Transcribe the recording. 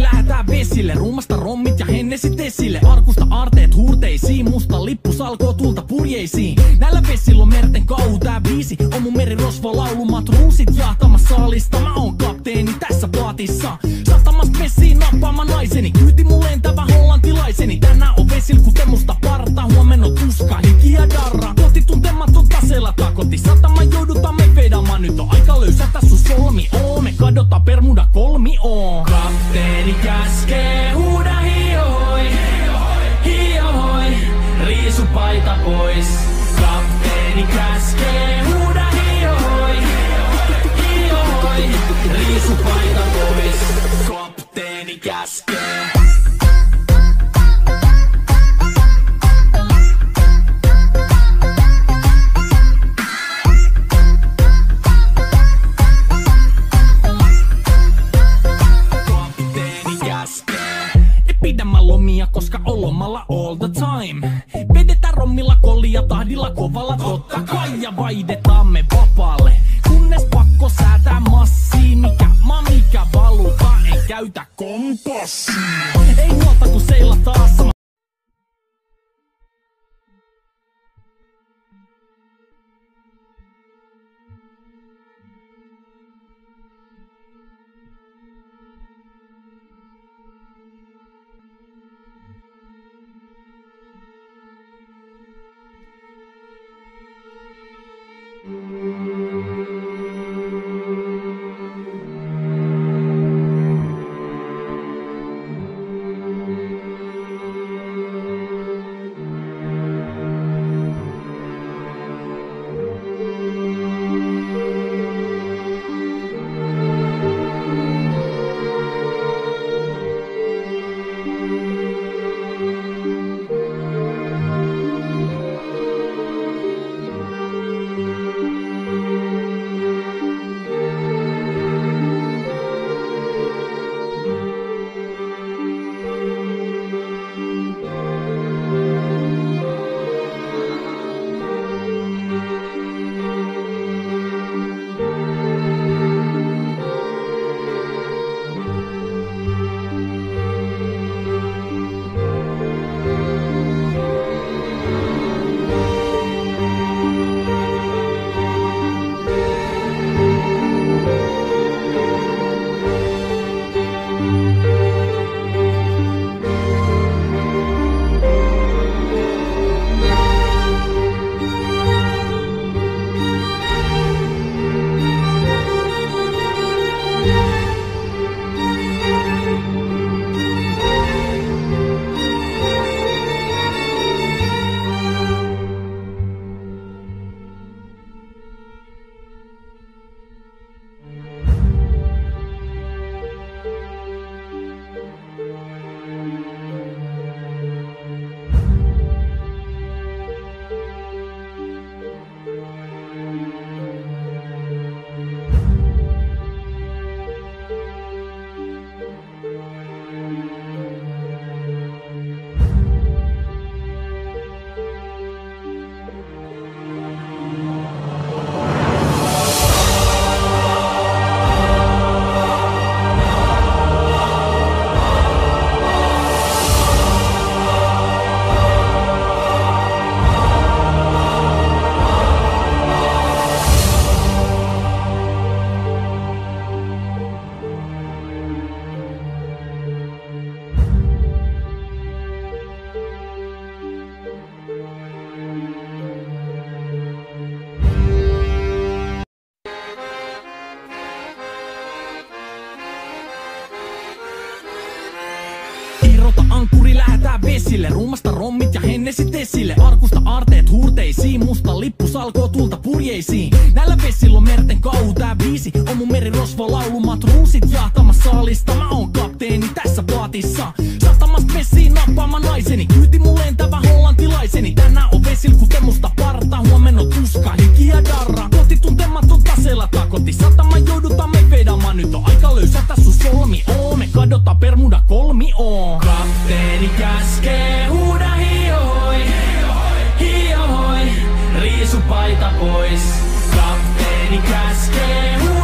lähetään vesille. Ruumasta rommit ja hennesit esille. Arkusta aarteet huurteisiin. Musta lippu salkoo tulta purjeisiin. Näillä vesillä on merten kauhu tää biisi. On mun merirosvo laulumat ruusit jahtamassa saalista. Mä oon kapteeni tässä paatissa. Satamassa vesiin nappaamaan naiseni. Kyyti mun lentävä hollantilaiseni. Tänään on vesil kuten musta parta. Huomenna on tuska, hiki ja darra. Koti tuntematon taseella takoti. Satama joudutaan me vedamaan. Nyt on aika löysätä sun solmi. Me kadota Bermuda kolmioon. Kapteeni käskee huuda hiohoi. Hiohoi, riisu paita pois. Kapteeni käskee huuda hiohoi. Hiohoi, riisu paita pois. Kapteeni käskee. Pidämä lomia, koska on lomalla all the time. Vedetään rommilla kollia tahdilla kovalla totta kai. Ja vaihdetaan me vapaalle, kunnes pakko säätää massiin. Mikä valuta, ei käytä kompassia. Ei muuta kun seilla taas. Irrota ankkuri, lähetään vesille. Ruumasta rommit ja hennesit esille. Arkusta aarteet huurteisiin. Musta lippu salkoo tulta purjeisiin. Näillä vesillä on merten kauhu tää biisi. On mun merirosvo laulumat ruusit jahtamassa saalista. Mä oon kapteeni tässä paatissa. Satamasta vesiin nappaamaan naiseni. Kyyti mun lentävä hollantilaiseni. Tänään on vesil kuten musta parta. Huomenna on tuska, hiki ja darra. Koti tuntematon taseella takoti. Satama joudutaan me vedamaan. Nyt on aika löysätä sun solmi. Me kadota Bermuda kolmioon. Kapteeni käskee huuda hiohoi. Hiohoi, riisu paita pois. Kapteeni käskee huuda.